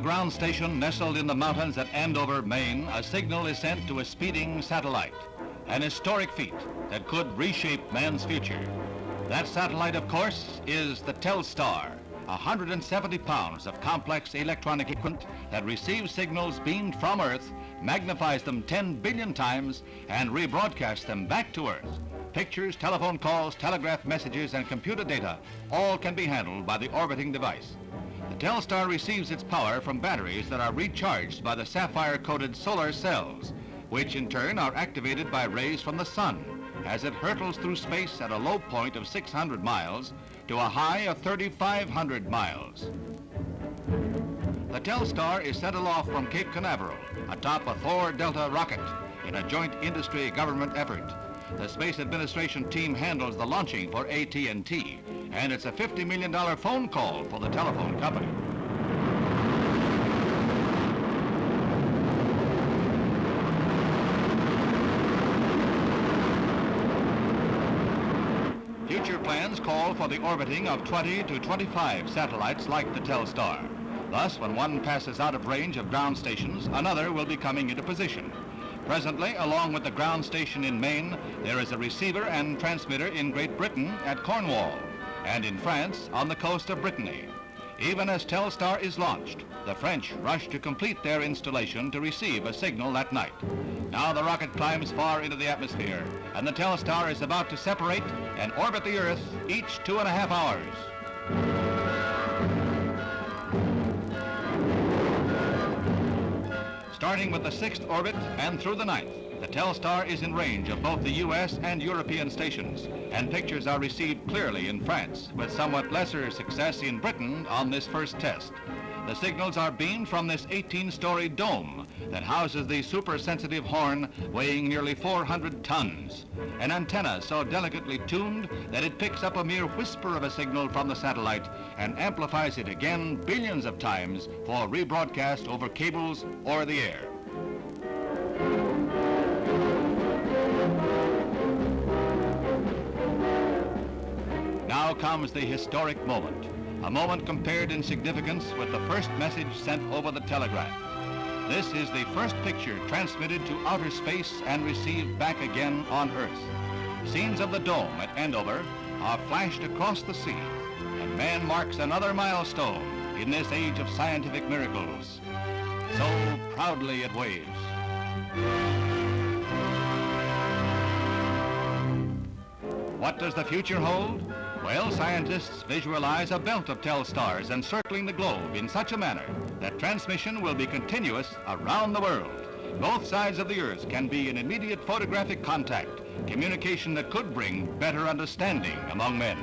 a ground station nestled in the mountains at Andover, Maine, a signal is sent to a speeding satellite, an historic feat that could reshape man's future. That satellite, of course, is the Telstar, 170 pounds of complex electronic equipment that receives signals beamed from Earth, magnifies them 10 billion times, and rebroadcasts them back to Earth. Pictures, telephone calls, telegraph messages, and computer data all can be handled by the orbiting device. The Telstar receives its power from batteries that are recharged by the sapphire-coated solar cells, which in turn are activated by rays from the sun as it hurtles through space at a low point of 600 miles to a high of 3,500 miles. The Telstar is sent aloft from Cape Canaveral atop a Thor Delta rocket in a joint industry government effort. The Space Administration team handles the launching for AT&T, and it's a $50 million phone call for the telephone company. Future plans call for the orbiting of 20 to 25 satellites like the Telstar. Thus, when one passes out of range of ground stations, another will be coming into position. Presently, along with the ground station in Maine, there is a receiver and transmitter in Great Britain at Cornwall, and in France on the coast of Brittany. Even as Telstar is launched, the French rush to complete their installation to receive a signal that night. Now the rocket climbs far into the atmosphere, and the Telstar is about to separate and orbit the Earth each 2.5 hours. Starting with the 6th orbit and through the 9th, the Telstar is in range of both the U.S. and European stations, and pictures are received clearly in France, with somewhat lesser success in Britain on this first test. The signals are beamed from this 18-story dome that houses the super-sensitive horn weighing nearly 400 tons, an antenna so delicately tuned that it picks up a mere whisper of a signal from the satellite and amplifies it again billions of times for rebroadcast over cables or the air. Now comes the historic moment. A moment compared in significance with the first message sent over the telegraph. This is the first picture transmitted to outer space and received back again on Earth. Scenes of the dome at Andover are flashed across the sea, and man marks another milestone in this age of scientific miracles. So proudly it waves. What does the future hold? Well, scientists visualize a belt of Telstars encircling the globe in such a manner that transmission will be continuous around the world. Both sides of the Earth can be in immediate photographic contact, communication that could bring better understanding among men.